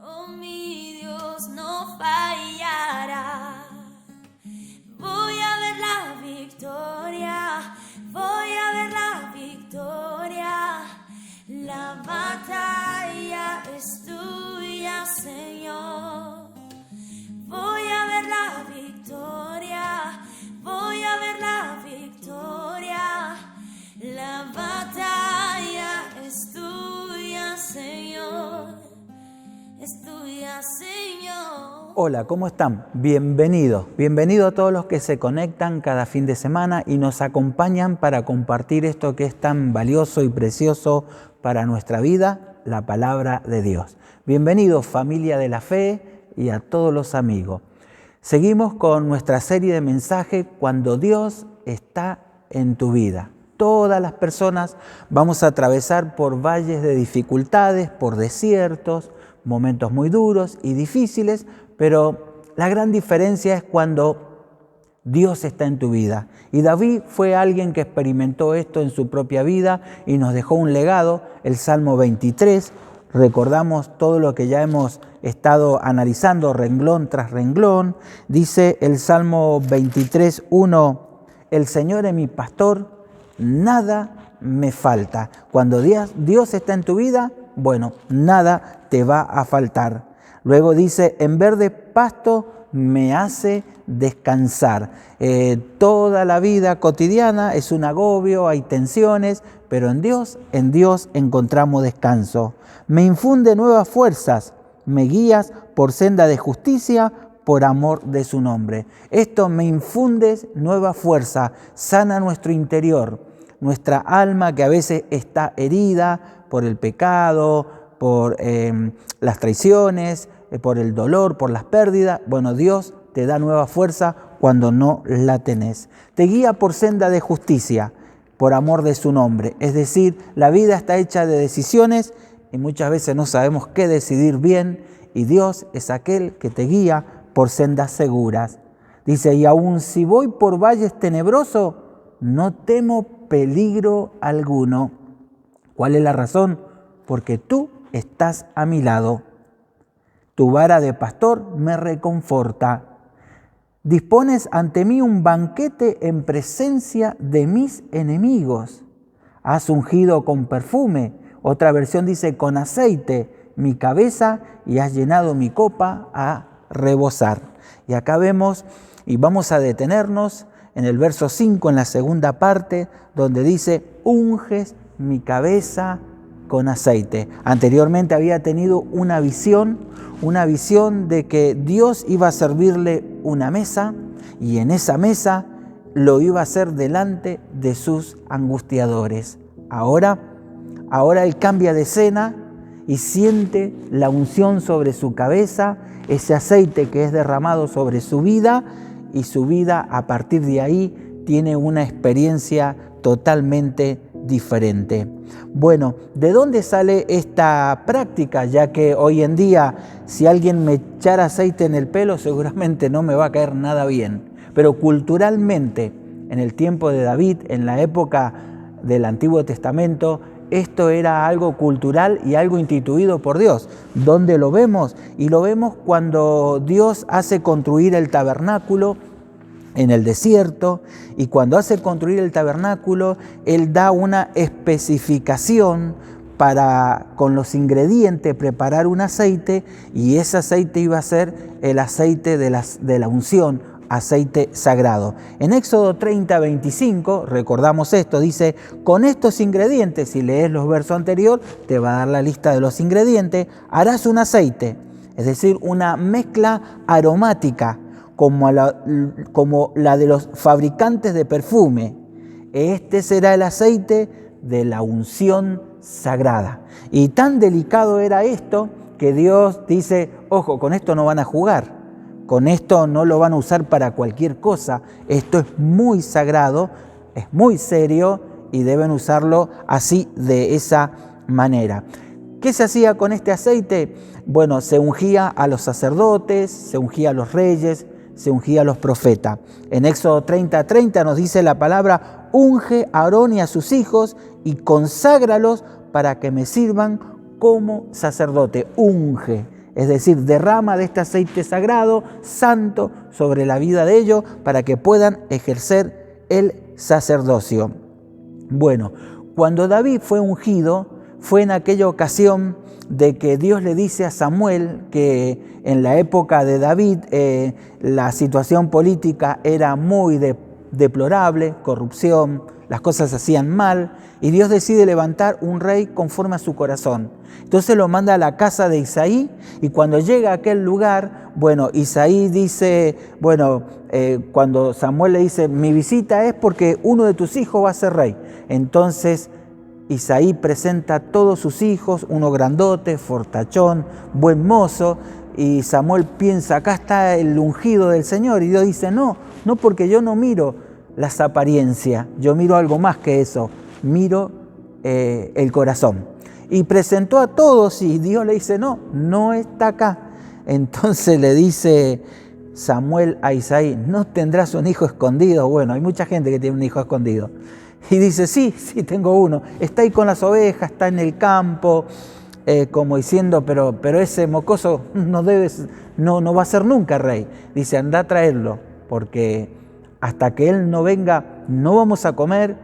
Oh, mi Dios no fallará. Voy a ver la victoria, voy a ver la victoria. La batalla es tuya, Señor. Voy a ver la victoria, voy a ver la victoria. La batalla es tuya, Señor. Es tuya, Señor. Hola, ¿cómo están? Bienvenidos a todos los que se conectan cada fin de semana y nos acompañan para compartir esto que es tan valioso y precioso para nuestra vida, la palabra de Dios. Bienvenidos, familia de la fe, y a todos los amigos. Seguimos con nuestra serie de mensajes Cuando Dios está en tu vida. Todas las personas vamos a atravesar por valles de dificultades, por desiertos, momentos muy duros y difíciles, pero la gran diferencia es cuando Dios está en tu vida. Y David fue alguien que experimentó esto en su propia vida y nos dejó un legado, el Salmo 23. Recordamos todo lo que ya hemos estado analizando renglón tras renglón. Dice el Salmo 23:1, el Señor es mi pastor, nada me falta. Cuando Dios está en tu vida, bueno, nada te va a faltar. Luego dice, en verde pasto me hace descansar. Toda la vida cotidiana es un agobio, hay tensiones, pero en Dios encontramos descanso. Me infunde nuevas fuerzas, me guías por senda de justicia, por amor de su nombre. Esto me infunde nueva fuerza, sana nuestro interior, nuestra alma que a veces está herida por el pecado, por las traiciones, por el dolor, por las pérdidas. Bueno, Dios te da nueva fuerza cuando no la tenés. Te guía por senda de justicia, por amor de su nombre. Es decir, la vida está hecha de decisiones y muchas veces no sabemos qué decidir bien, y Dios es aquel que te guía por sendas seguras. Dice, y aun si voy por valles tenebrosos, no temo peligro alguno. ¿Cuál es la razón? Porque tú estás a mi lado. Tu vara de pastor me reconforta. Dispones ante mí un banquete en presencia de mis enemigos. Has ungido con perfume. Otra versión dice con aceite mi cabeza y has llenado mi copa a rebosar. Y acá vemos, y vamos a detenernos en el verso 5, en la segunda parte, donde dice, unges mi cabeza con aceite. Anteriormente había tenido una visión de que Dios iba a servirle una mesa, y en esa mesa lo iba a hacer delante de sus angustiadores. Ahora él cambia de escena y siente la unción sobre su cabeza, ese aceite que es derramado sobre su vida, y su vida a partir de ahí tiene una experiencia totalmente diferente. Bueno, ¿de dónde sale esta práctica? Ya que hoy en día, si alguien me echara aceite en el pelo, seguramente no me va a caer nada bien. Pero culturalmente, en el tiempo de David, en la época del Antiguo Testamento, esto era algo cultural y algo instituido por Dios. ¿Dónde lo vemos? Y lo vemos cuando Dios hace construir el tabernáculo en el desierto, y cuando hace construir el tabernáculo, Él da una especificación para, con los ingredientes, preparar un aceite, y ese aceite iba a ser el aceite de la unción, aceite sagrado. En Éxodo 30:25, recordamos esto, dice, con estos ingredientes, si lees los versos anteriores, te va a dar la lista de los ingredientes, harás un aceite, es decir, una mezcla aromática, como la de los fabricantes de perfume. Este será el aceite de la unción sagrada. Y tan delicado era esto que Dios dice, ojo, con esto no van a jugar. Con esto no lo van a usar para cualquier cosa. Esto es muy sagrado, es muy serio y deben usarlo así, de esa manera. ¿Qué se hacía con este aceite? Bueno, se ungía a los sacerdotes, se ungía a los reyes, se ungía a los profetas. En Éxodo 30:30 nos dice la palabra, unge a Aarón y a sus hijos y conságralos para que me sirvan como sacerdote. Unge. Es decir, derrama de este aceite sagrado, santo, sobre la vida de ellos para que puedan ejercer el sacerdocio. Bueno, cuando David fue ungido, fue en aquella ocasión de que Dios le dice a Samuel que en la época de David la situación política era muy deplorable, corrupción, las cosas se hacían mal, y Dios decide levantar un rey conforme a su corazón. Entonces lo manda a la casa de Isaí, y cuando llega a aquel lugar, Isaí dice, cuando Samuel le dice, mi visita es porque uno de tus hijos va a ser rey. Entonces Isaí presenta a todos sus hijos, uno grandote, fortachón, buen mozo, y Samuel piensa, acá está el ungido del Señor, y Dios dice, no porque yo no miro las apariencias, yo miro algo más que eso, miro el corazón. Y presentó a todos y Dios le dice, no está acá. Entonces le dice Samuel a Isaí, ¿no tendrás un hijo escondido? Bueno, hay mucha gente que tiene un hijo escondido. Y dice, sí, tengo uno, está ahí con las ovejas, está en el campo, como diciendo, pero ese mocoso no va a ser nunca rey. Dice, anda a traerlo, porque hasta que él no venga, no vamos a comer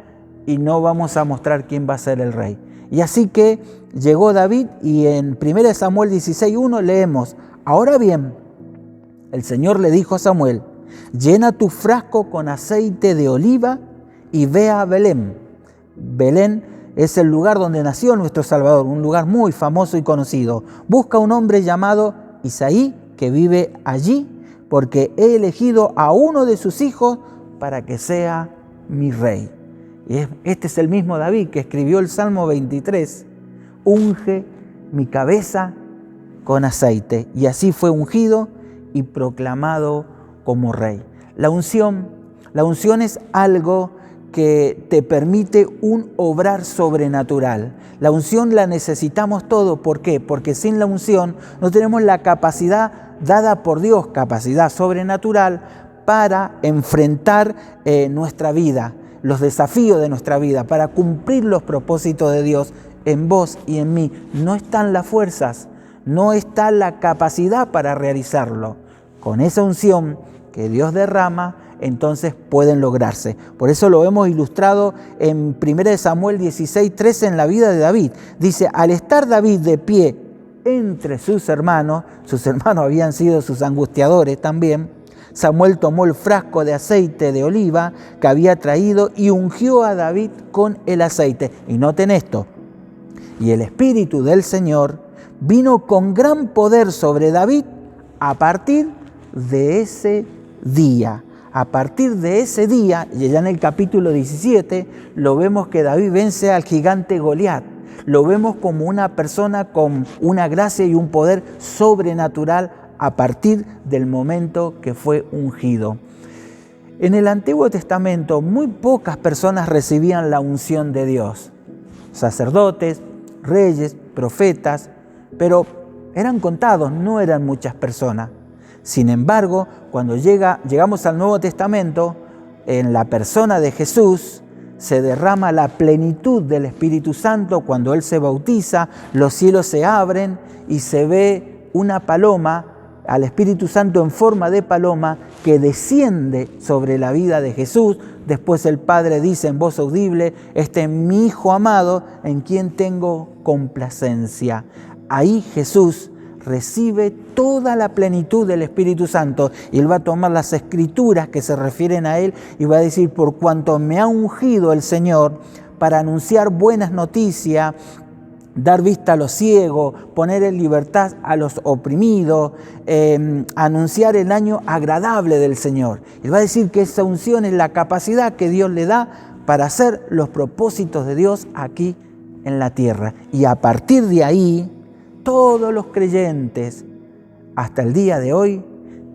y no vamos a mostrar quién va a ser el rey. Y así que llegó David y en 1 Samuel 16:1 leemos, ahora bien, el Señor le dijo a Samuel, llena tu frasco con aceite de oliva y ve a Belén. Belén es el lugar donde nació nuestro Salvador, un lugar muy famoso y conocido. Busca un hombre llamado Isaí que vive allí, porque he elegido a uno de sus hijos para que sea mi rey. Y este es el mismo David que escribió el Salmo 23, unge mi cabeza con aceite. Y así fue ungido y proclamado como rey. La unción es algo que te permite un obrar sobrenatural. La unción la necesitamos todo. ¿Por qué? Porque sin la unción no tenemos la capacidad dada por Dios, capacidad sobrenatural para enfrentar nuestra vida, los desafíos de nuestra vida, para cumplir los propósitos de Dios en vos y en mí. No están las fuerzas, no está la capacidad para realizarlo. Con esa unción que Dios derrama, entonces pueden lograrse. Por eso lo hemos ilustrado en 1 Samuel 16:13 en la vida de David. Dice, al estar David de pie entre sus hermanos habían sido sus angustiadores también, Samuel tomó el frasco de aceite de oliva que había traído y ungió a David con el aceite. Y noten esto, y el Espíritu del Señor vino con gran poder sobre David a partir de ese día. A partir de ese día, y ya en el capítulo 17, lo vemos que David vence al gigante Goliat. Lo vemos como una persona con una gracia y un poder sobrenatural a partir del momento que fue ungido. En el Antiguo Testamento, muy pocas personas recibían la unción de Dios. Sacerdotes, reyes, profetas, pero eran contados, no eran muchas personas. Sin embargo, cuando llegamos al Nuevo Testamento, en la persona de Jesús se derrama la plenitud del Espíritu Santo. Cuando Él se bautiza, los cielos se abren y se ve una paloma, al Espíritu Santo en forma de paloma, que desciende sobre la vida de Jesús. Después el Padre dice en voz audible, este es mi Hijo amado, en quien tengo complacencia. Ahí Jesús recibe toda la plenitud del Espíritu Santo y Él va a tomar las escrituras que se refieren a Él y va a decir, por cuanto me ha ungido el Señor para anunciar buenas noticias, dar vista a los ciegos, poner en libertad a los oprimidos, anunciar el año agradable del Señor. Él va a decir que esa unción es la capacidad que Dios le da para hacer los propósitos de Dios aquí en la tierra. Y a partir de ahí, todos los creyentes hasta el día de hoy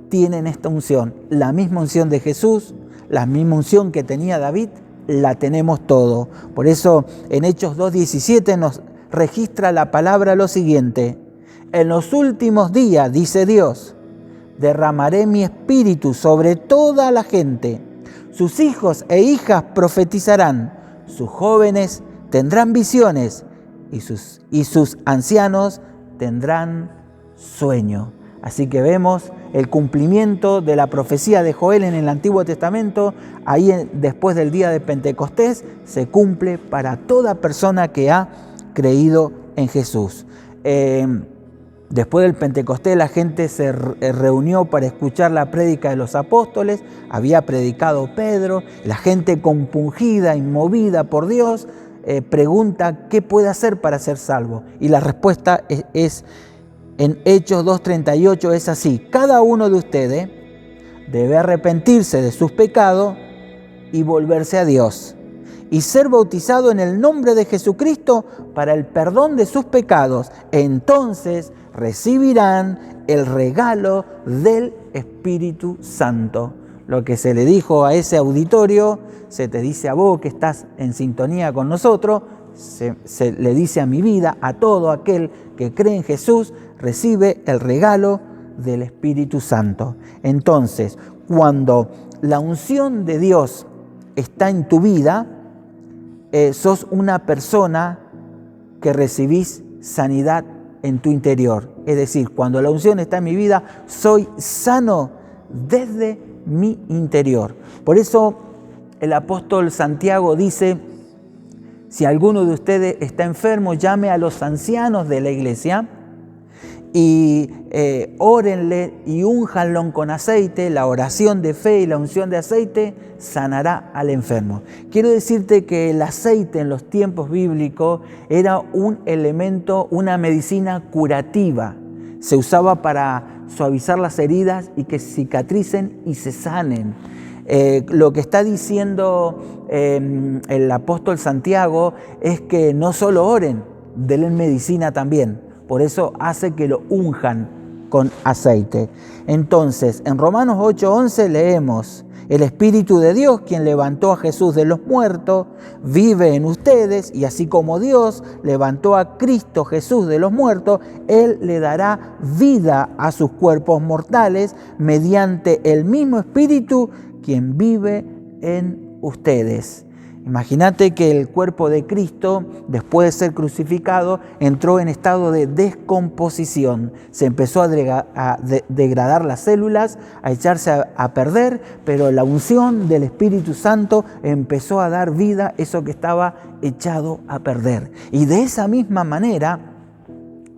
tienen esta unción. La misma unción de Jesús, la misma unción que tenía David, la tenemos todos. Por eso en Hechos 2:17 nos registra la palabra lo siguiente: en los últimos días, dice Dios, derramaré mi espíritu sobre toda la gente. Sus hijos e hijas profetizarán, sus jóvenes tendrán visiones y sus ancianos tendrán sueño. Así que vemos el cumplimiento de la profecía de Joel en el Antiguo Testamento. Ahí después del día de Pentecostés se cumple para toda persona que ha creído en Jesús. Después del Pentecostés la gente se reunió para escuchar la prédica de los apóstoles. Había predicado Pedro. La gente compungida y movida por Dios pregunta qué puede hacer para ser salvo. Y la respuesta es en Hechos 2:38 es así: cada uno de ustedes debe arrepentirse de sus pecados y volverse a Dios y ser bautizado en el nombre de Jesucristo para el perdón de sus pecados. Entonces recibirán el regalo del Espíritu Santo. Lo que se le dijo a ese auditorio, se te dice a vos que estás en sintonía con nosotros, se le dice a mi vida, a todo aquel que cree en Jesús, recibe el regalo del Espíritu Santo. Entonces, cuando la unción de Dios está en tu vida, sos una persona que recibís sanidad en tu interior. Es decir, cuando la unción está en mi vida, soy sano desde mi interior. Por eso el apóstol Santiago dice: si alguno de ustedes está enfermo, llame a los ancianos de la iglesia y órenle y únjanlo con aceite. La oración de fe y la unción de aceite sanará al enfermo. Quiero decirte que el aceite en los tiempos bíblicos era un elemento, una medicina curativa. Se usaba para suavizar las heridas y que cicatricen y se sanen. Lo que está diciendo el apóstol Santiago es que no solo oren, denle medicina también. Por eso hace que lo unjan con aceite. Entonces, en Romanos 8:11 leemos: el Espíritu de Dios, quien levantó a Jesús de los muertos, vive en ustedes, y así como Dios levantó a Cristo Jesús de los muertos, Él le dará vida a sus cuerpos mortales mediante el mismo Espíritu quien vive en ustedes. Imagínate que el cuerpo de Cristo, después de ser crucificado, entró en estado de descomposición. Se empezó a degradar las células, a echarse a perder, pero la unción del Espíritu Santo empezó a dar vida a eso que estaba echado a perder. Y de esa misma manera,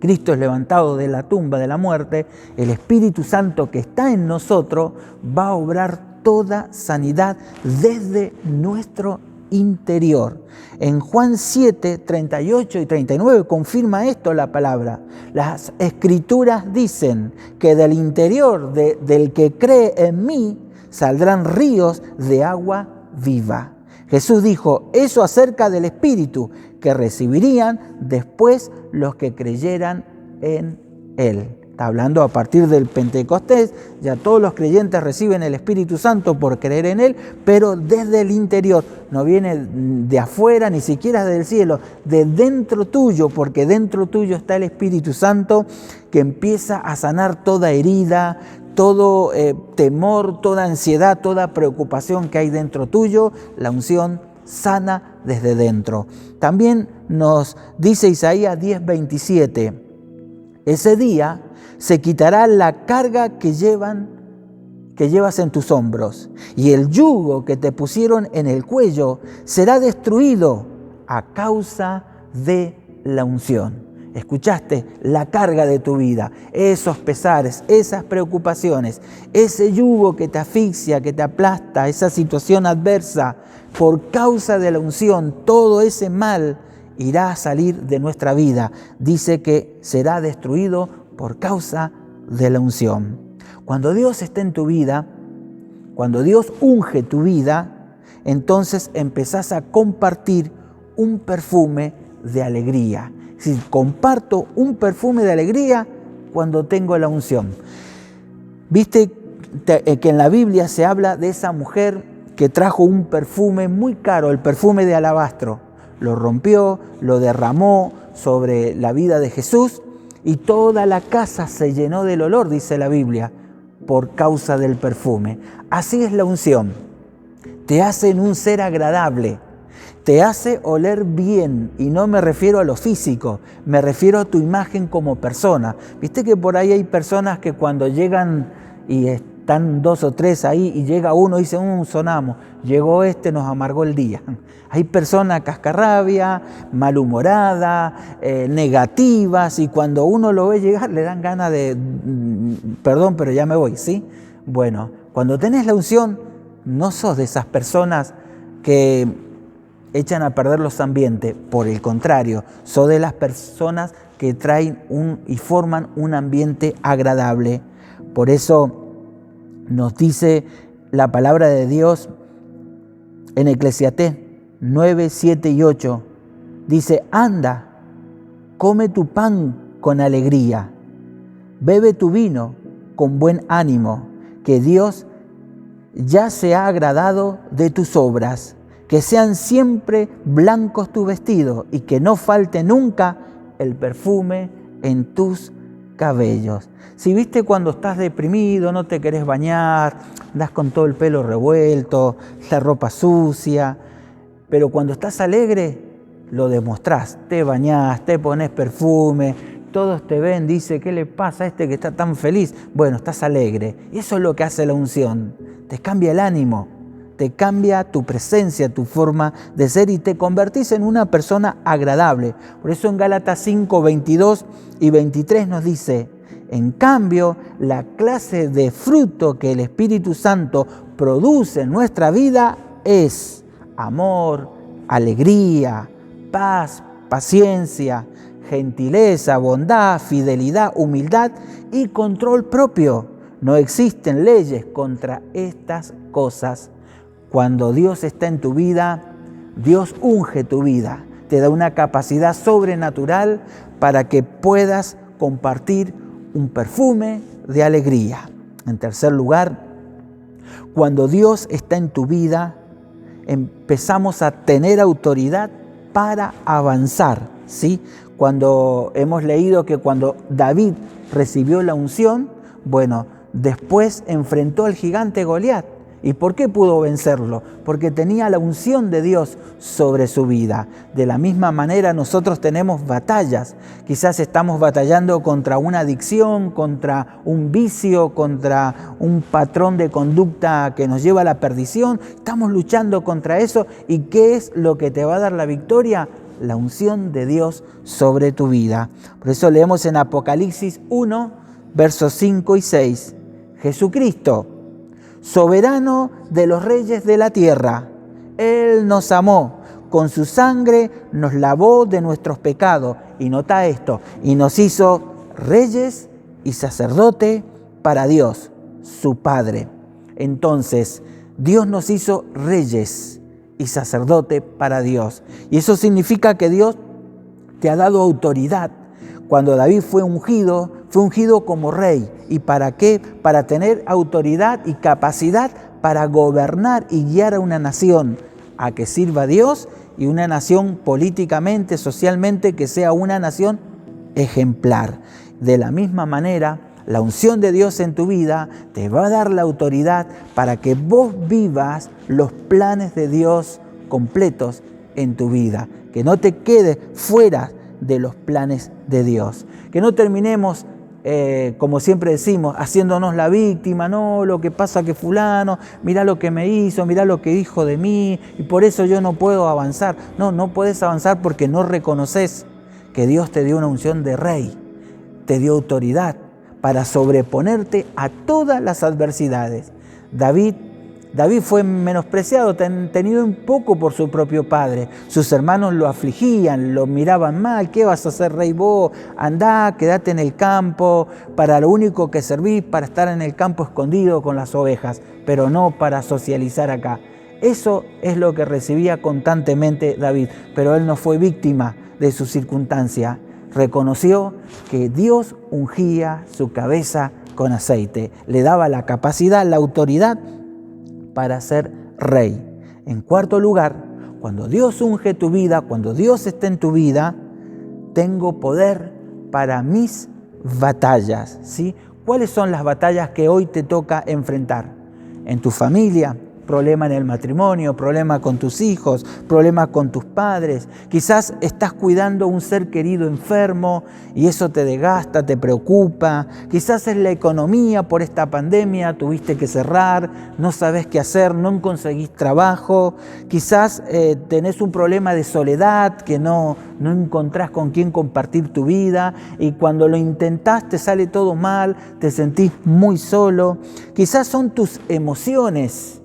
Cristo es levantado de la tumba de la muerte. El Espíritu Santo que está en nosotros va a obrar toda sanidad desde nuestro interior. En Juan 7, 38 y 39 confirma esto la palabra. Las Escrituras dicen que del interior del que cree en mí saldrán ríos de agua viva. Jesús dijo eso acerca del Espíritu que recibirían después los que creyeran en Él. Está hablando a partir del Pentecostés, ya todos los creyentes reciben el Espíritu Santo por creer en Él, pero desde el interior, no viene de afuera, ni siquiera del cielo, de dentro tuyo, porque dentro tuyo está el Espíritu Santo que empieza a sanar toda herida, todo temor, toda ansiedad, toda preocupación que hay dentro tuyo. La unción sana desde dentro. También nos dice Isaías 10:27, ese día se quitará la carga que llevas en tus hombros, y el yugo que te pusieron en el cuello será destruido a causa de la unción. ¿Escuchaste? La carga de tu vida, esos pesares, esas preocupaciones, ese yugo que te asfixia, que te aplasta, esa situación adversa, por causa de la unción, todo ese mal irá a salir de nuestra vida. Dice que será destruido por causa de la unción. Cuando Dios está en tu vida, cuando Dios unge tu vida, entonces empezás a compartir un perfume de alegría. Es decir, comparto un perfume de alegría cuando tengo la unción. Viste que en la Biblia se habla de esa mujer que trajo un perfume muy caro, el perfume de alabastro. Lo rompió, lo derramó sobre la vida de Jesús y toda la casa se llenó del olor, dice la Biblia, por causa del perfume. Así es la unción. Te hacen un ser agradable, te hace oler bien, y no me refiero a lo físico, me refiero a tu imagen como persona. Viste que por ahí hay personas que cuando llegan y están 2 o 3 ahí y llega uno y dice, sonamos, llegó este, nos amargó el día. Hay personas cascarrabia, malhumoradas, negativas, y cuando uno lo ve llegar le dan ganas de, perdón, pero ya me voy, ¿sí? Bueno, cuando tenés la unción, no sos de esas personas que echan a perder los ambientes, por el contrario, sos de las personas que traen y forman un ambiente agradable. Por eso nos dice la palabra de Dios en Eclesiastés 9, 7 y 8. Dice, anda, come tu pan con alegría, bebe tu vino con buen ánimo, que Dios ya se ha agradado de tus obras, que sean siempre blancos tus vestidos y que no falte nunca el perfume en tus cabellos. Si viste cuando estás deprimido, no te querés bañar, andas con todo el pelo revuelto, la ropa sucia, pero cuando estás alegre lo demostrás, te bañás, te pones perfume, todos te ven, dice, ¿qué le pasa a este que está tan feliz? Bueno, estás alegre. Y eso es lo que hace la unción, te cambia el ánimo, te cambia tu presencia, tu forma de ser y te convertís en una persona agradable. Por eso en Gálatas 5, 22 y 23 nos dice, en cambio, la clase de fruto que el Espíritu Santo produce en nuestra vida es amor, alegría, paz, paciencia, gentileza, bondad, fidelidad, humildad y control propio. No existen leyes contra estas cosas. Cuando Dios está en tu vida, Dios unge tu vida, te da una capacidad sobrenatural para que puedas compartir un perfume de alegría. En tercer lugar, cuando Dios está en tu vida, empezamos a tener autoridad para avanzar, ¿sí? Cuando hemos leído que cuando David recibió la unción, bueno, después enfrentó al gigante Goliat. ¿Y por qué pudo vencerlo? Porque tenía la unción de Dios sobre su vida. De la misma manera nosotros tenemos batallas. Quizás estamos batallando contra una adicción, contra un vicio, contra un patrón de conducta que nos lleva a la perdición. Estamos luchando contra eso. ¿Y qué es lo que te va a dar la victoria? La unción de Dios sobre tu vida. Por eso leemos en Apocalipsis 1, versos 5 y 6. Jesucristo, soberano de los reyes de la tierra, Él nos amó, con su sangre nos lavó de nuestros pecados, y nota esto, y nos hizo reyes y sacerdote para Dios, su Padre. Entonces, Dios nos hizo reyes y sacerdote para Dios, y eso significa que Dios te ha dado autoridad. Cuando David fue ungido como rey. ¿Y para qué? Para tener autoridad y capacidad para gobernar y guiar a una nación a que sirva a Dios, y una nación políticamente, socialmente, que sea una nación ejemplar. De la misma manera, la unción de Dios en tu vida te va a dar la autoridad para que vos vivas los planes de Dios completos en tu vida. Que no te quedes fuera de los planes de Dios. Que no terminemos, como siempre decimos, haciéndonos la víctima. No, lo que pasa que fulano, mirá lo que me hizo, mirá lo que dijo de mí, y por eso yo no puedo avanzar. No puedes avanzar porque no reconoces que Dios te dio una unción de rey, te dio autoridad para sobreponerte a todas las adversidades. David fue menospreciado, tenido en poco por su propio padre. Sus hermanos lo afligían, lo miraban mal. ¿Qué vas a hacer, rey vos? Andá, quédate en el campo, para lo único que servís, para estar en el campo escondido con las ovejas, pero no para socializar acá. Eso es lo que recibía constantemente David, pero él no fue víctima de su circunstancia. Reconoció que Dios ungía su cabeza con aceite, le daba la capacidad, la autoridad para ser rey. En cuarto lugar, cuando Dios unge tu vida, cuando Dios está en tu vida, tengo poder para mis batallas, ¿sí? ¿Cuáles son las batallas que hoy te toca enfrentar? En tu familia, problema en el matrimonio, problema con tus hijos, problema con tus padres. Quizás estás cuidando a un ser querido enfermo y eso te desgasta, te preocupa. Quizás es la economía por esta pandemia, tuviste que cerrar, no sabes qué hacer, no conseguís trabajo. Quizás tenés un problema de soledad, que no encontrás con quién compartir tu vida y cuando lo intentás te sale todo mal, te sentís muy solo. Quizás son tus emociones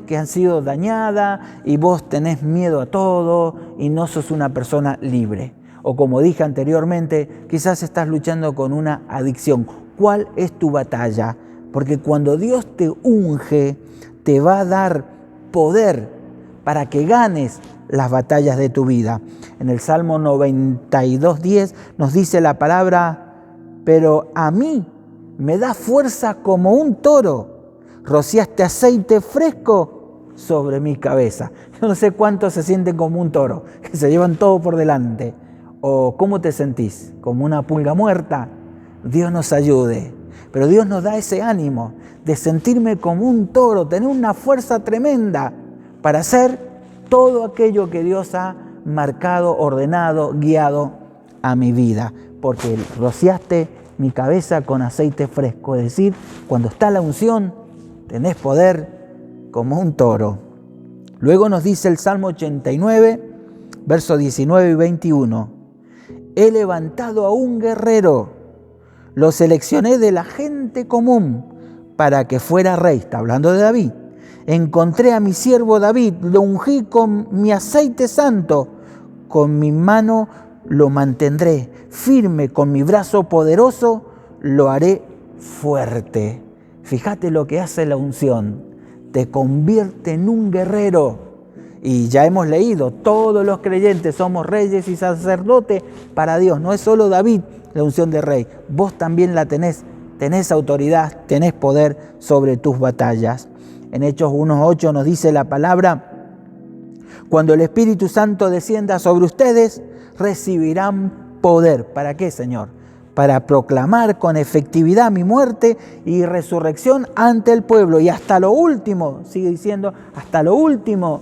que han sido dañadas y vos tenés miedo a todo y no sos una persona libre. O como dije anteriormente, quizás estás luchando con una adicción. ¿Cuál es tu batalla? Porque cuando Dios te unge, te va a dar poder para que ganes las batallas de tu vida. En el Salmo 92:10 nos dice la palabra: pero a mí me da fuerza como un toro. Rociaste aceite fresco sobre mi cabeza. Yo no sé cuántos se sienten como un toro, que se llevan todo por delante. ¿O cómo te sentís? ¿Como una pulga muerta? Dios nos ayude. Pero Dios nos da ese ánimo de sentirme como un toro, tener una fuerza tremenda para hacer todo aquello que Dios ha marcado, ordenado, guiado a mi vida. Porque rociaste mi cabeza con aceite fresco. Es decir, cuando está la unción, tenés poder como un toro. Luego nos dice el Salmo 89, versos 19 y 21. He levantado a un guerrero, lo seleccioné de la gente común para que fuera rey. Está hablando de David. Encontré a mi siervo David, lo ungí con mi aceite santo, con mi mano lo mantendré, firme con mi brazo poderoso lo haré fuerte. Fíjate lo que hace la unción, te convierte en un guerrero. Y ya hemos leído, todos los creyentes somos reyes y sacerdotes para Dios. No es solo David la unción de rey, vos también la tenés autoridad, tenés poder sobre tus batallas. En Hechos 1:8 nos dice la palabra: cuando el Espíritu Santo descienda sobre ustedes, recibirán poder. ¿Para qué, Señor? Para proclamar con efectividad mi muerte y resurrección ante el pueblo y hasta lo último, sigue diciendo, hasta lo último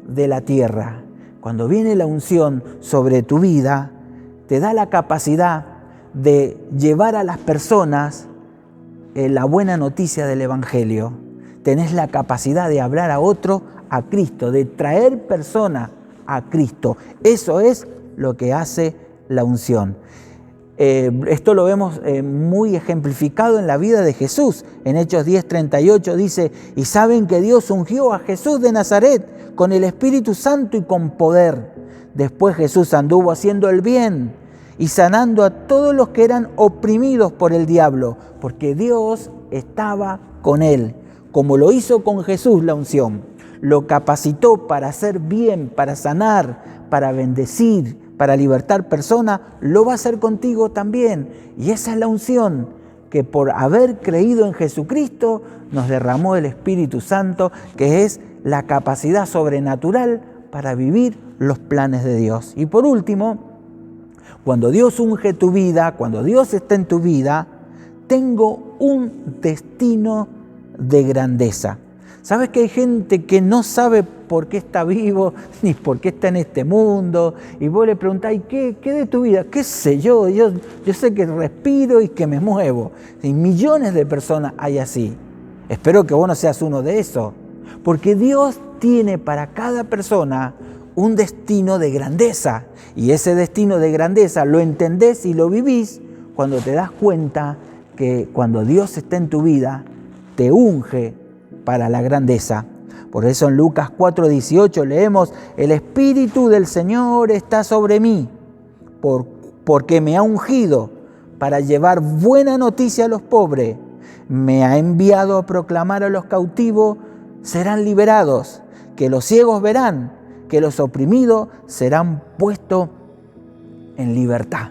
de la tierra. Cuando viene la unción sobre tu vida, te da la capacidad de llevar a las personas la buena noticia del Evangelio. Tenés la capacidad de hablar a otro a Cristo, de traer personas a Cristo. Eso es lo que hace la unción. Esto lo vemos muy ejemplificado en la vida de Jesús. En Hechos 10:38 dice: y saben que Dios ungió a Jesús de Nazaret con el Espíritu Santo y con poder. Después Jesús anduvo haciendo el bien y sanando a todos los que eran oprimidos por el diablo, porque Dios estaba con él. Como lo hizo con Jesús la unción, lo capacitó para hacer bien, para sanar, para bendecir, para libertar personas, lo va a hacer contigo también. Y esa es la unción, que por haber creído en Jesucristo nos derramó el Espíritu Santo, que es la capacidad sobrenatural para vivir los planes de Dios. Y por último, cuando Dios unge tu vida, cuando Dios está en tu vida, tengo un destino de grandeza. ¿Sabes que hay gente que no sabe por qué está vivo, ni por qué está en este mundo? Y vos le preguntás, ¿qué de tu vida? ¿Qué sé yo? Yo sé que respiro y que me muevo. Y millones de personas hay así. Espero que vos no seas uno de esos. Porque Dios tiene para cada persona un destino de grandeza. Y ese destino de grandeza lo entendés y lo vivís cuando te das cuenta que cuando Dios está en tu vida, te unge para la grandeza. Por eso en Lucas 4:18 leemos: el Espíritu del Señor está sobre mí, porque me ha ungido para llevar buena noticia a los pobres. Me ha enviado a proclamar a los cautivos serán liberados, que los ciegos verán, que los oprimidos serán puestos en libertad.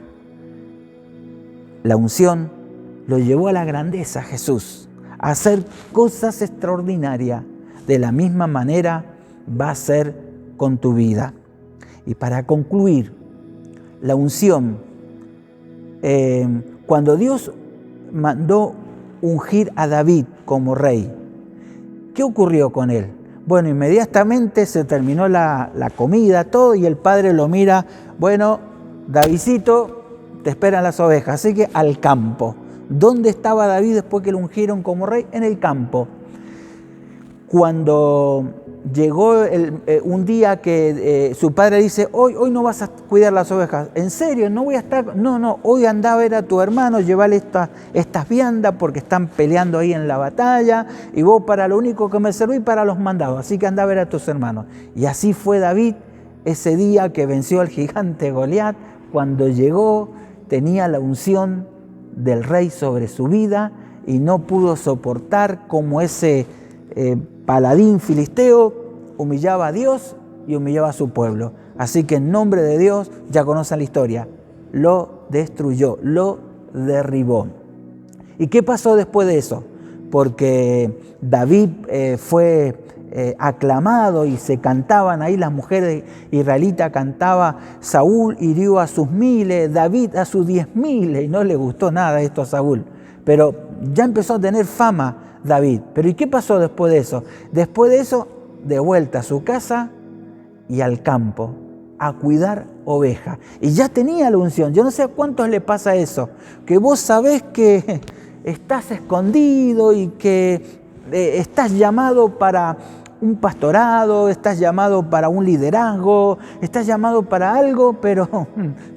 La unción lo llevó a la grandeza Jesús, a hacer cosas extraordinarias. De la misma manera va a ser con tu vida. Y para concluir, la unción, cuando Dios mandó ungir a David como rey, ¿Qué ocurrió con él? Bueno, inmediatamente se terminó la comida, todo, y el padre lo mira, bueno, Davidcito, te esperan las ovejas, así que al campo. ¿Dónde estaba David después que lo ungieron como rey? En el campo. Cuando llegó un día que su padre dice, hoy no vas a cuidar las ovejas. ¿En serio? ¿No voy a estar? No, hoy anda a ver a tu hermano, llévale estas viandas porque están peleando ahí en la batalla y vos para lo único que me servís para los mandados, así que anda a ver a tus hermanos. Y así fue David ese día que venció al gigante Goliat. Cuando llegó tenía la unción del rey sobre su vida y no pudo soportar como ese paladín filisteo humillaba a Dios y humillaba a su pueblo. Así que en nombre de Dios, ya conocen la historia, lo destruyó, lo derribó. ¿Y qué pasó después de eso? Porque David fue aclamado y se cantaban ahí, las mujeres israelitas cantaba, Saúl hirió a sus 1000, David a sus 10.000, y no le gustó nada esto a Saúl. Pero ya empezó a tener fama David. Pero ¿y qué pasó después de eso? Después de eso, de vuelta a su casa y al campo, a cuidar ovejas. Y ya tenía la unción. Yo no sé a cuántos le pasa eso, que vos sabés que estás escondido y que estás llamado para un pastorado, estás llamado para un liderazgo, estás llamado para algo, pero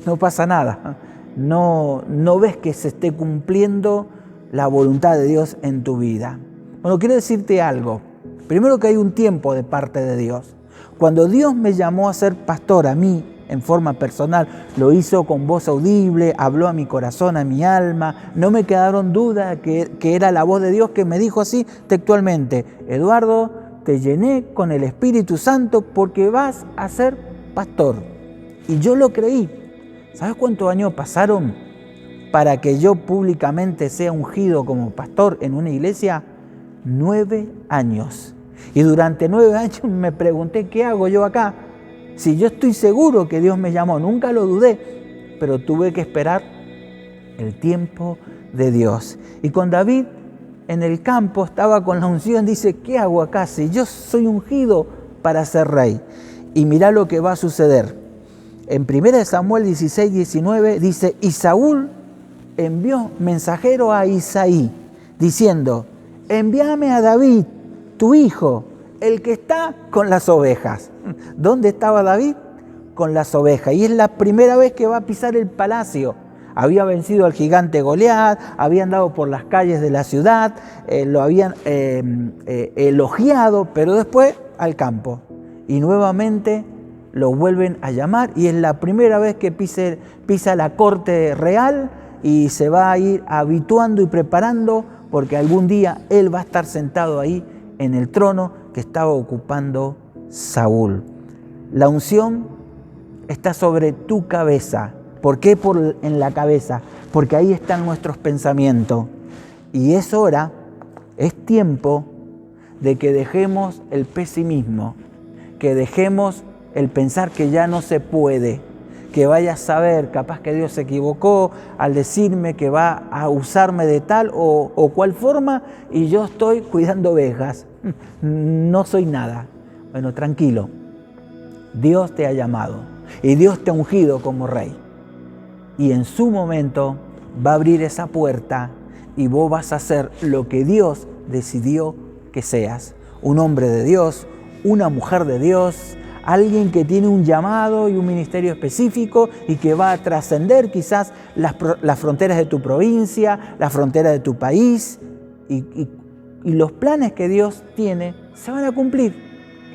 no pasa nada. No ves que se esté cumpliendo la voluntad de Dios en tu vida. Bueno, quiero decirte algo. Primero, que hay un tiempo de parte de Dios. Cuando Dios me llamó a ser pastor a mí, en forma personal, lo hizo con voz audible, habló a mi corazón, a mi alma. No me quedaron dudas que era la voz de Dios que me dijo así textualmente: Eduardo, te llené con el Espíritu Santo porque vas a ser pastor. Y yo lo creí. ¿Sabes cuántos años pasaron para que yo públicamente sea ungido como pastor en una iglesia? 9 años. Y durante 9 años me pregunté, ¿qué hago yo acá? Si yo estoy seguro que Dios me llamó, nunca lo dudé, pero tuve que esperar el tiempo de Dios. Y con David en el campo estaba con la unción, dice, ¿qué hago acá si yo soy ungido para ser rey? Y mirá lo que va a suceder. En 1 Samuel 16, 19 dice, y Saúl envió mensajero a Isaí, diciendo, envíame a David, tu hijo, el que está con las ovejas. ¿Dónde estaba David? Con las ovejas. Y es la primera vez que va a pisar el palacio. Había vencido al gigante Goliat, había andado por las calles de la ciudad, lo habían elogiado, pero después al campo. Y nuevamente lo vuelven a llamar y es la primera vez que pisa la corte real y se va a ir habituando y preparando porque algún día él va a estar sentado ahí en el trono que estaba ocupando Saúl. La unción está sobre tu cabeza. ¿Por qué en la cabeza? Porque ahí están nuestros pensamientos. Y es hora, es tiempo de que dejemos el pesimismo, que dejemos el pensar que ya no se puede, que vaya a saber, capaz que Dios se equivocó al decirme que va a usarme de tal o cual forma y yo estoy cuidando ovejas. No soy nada. Bueno, tranquilo. Dios te ha llamado y Dios te ha ungido como rey. Y en su momento va a abrir esa puerta y vos vas a ser lo que Dios decidió que seas. Un hombre de Dios, una mujer de Dios, alguien que tiene un llamado y un ministerio específico y que va a trascender quizás las fronteras de tu provincia, las fronteras de tu país y los planes que Dios tiene se van a cumplir.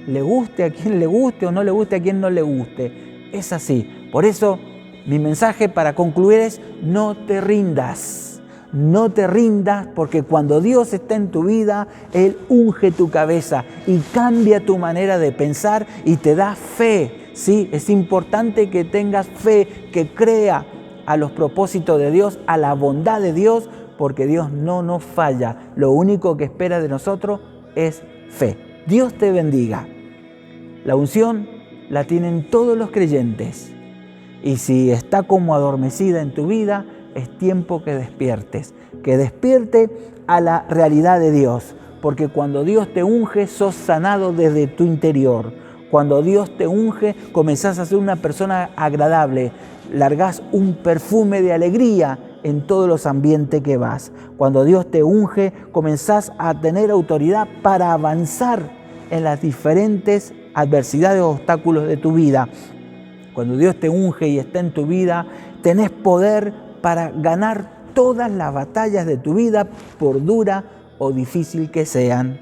Le guste a quien le guste o no le guste a quien no le guste. Es así. Por eso mi mensaje para concluir es: no te rindas. No te rindas, porque cuando Dios está en tu vida, Él unge tu cabeza y cambia tu manera de pensar y te da fe. ¿Sí? Es importante que tengas fe, que crea a los propósitos de Dios, a la bondad de Dios, porque Dios no nos falla. Lo único que espera de nosotros es fe. Dios te bendiga. La unción la tienen todos los creyentes. Y si está como adormecida en tu vida, es tiempo que despierte a la realidad de Dios. porque cuando Dios te unge, sos sanado desde tu interior. Cuando Dios te unge, comenzás a ser una persona agradable, largás un perfume de alegría en todos los ambientes que vas. Cuando Dios te unge, comenzás a tener autoridad para avanzar en las diferentes adversidades o obstáculos de tu vida. Cuando Dios te unge y está en tu vida, tenés poder para ganar todas las batallas de tu vida, por dura o difícil que sean.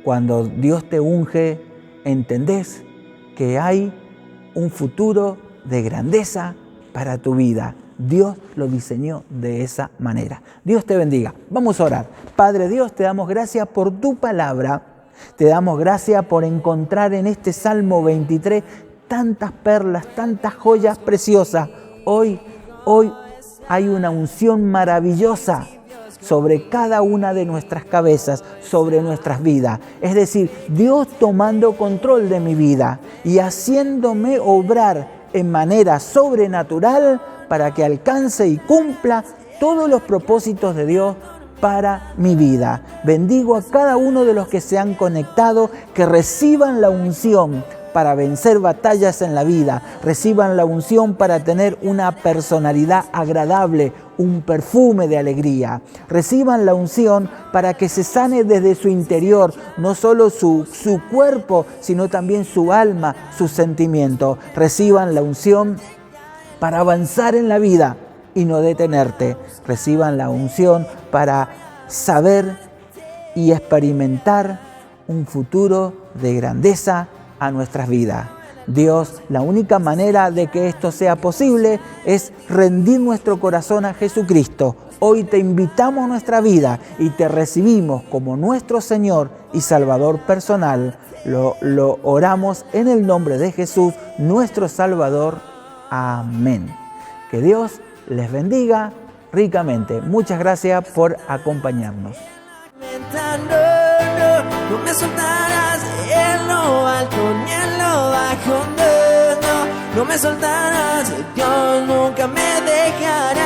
Cuando Dios te unge, entendés que hay un futuro de grandeza para tu vida. Dios lo diseñó de esa manera. Dios te bendiga. Vamos a orar. Padre Dios, te damos gracias por tu palabra. Te damos gracias por encontrar en este Salmo 23 tantas perlas, tantas joyas preciosas. Hoy hay una unción maravillosa sobre cada una de nuestras cabezas, sobre nuestras vidas. Es decir, Dios tomando control de mi vida y haciéndome obrar en manera sobrenatural para que alcance y cumpla todos los propósitos de Dios para mi vida. Bendigo a cada uno de los que se han conectado, que reciban la unción para vencer batallas en la vida, reciban la unción para tener una personalidad agradable, un perfume de alegría. Reciban la unción para que se sane desde su interior, no solo su cuerpo, sino también su alma, sus sentimientos. Reciban la unción para avanzar en la vida y no detenerte. Reciban la unción para saber y experimentar un futuro de grandeza a nuestras vidas. Dios, la única manera de que esto sea posible es rendir nuestro corazón a Jesucristo. Hoy te invitamos a nuestra vida y te recibimos como nuestro Señor y Salvador personal. Lo oramos en el nombre de Jesús, nuestro Salvador. Amén. Que Dios les bendiga ricamente. Muchas gracias por acompañarnos. No me soltarás en lo alto ni en lo bajo, no me soltarás, Dios nunca me dejará.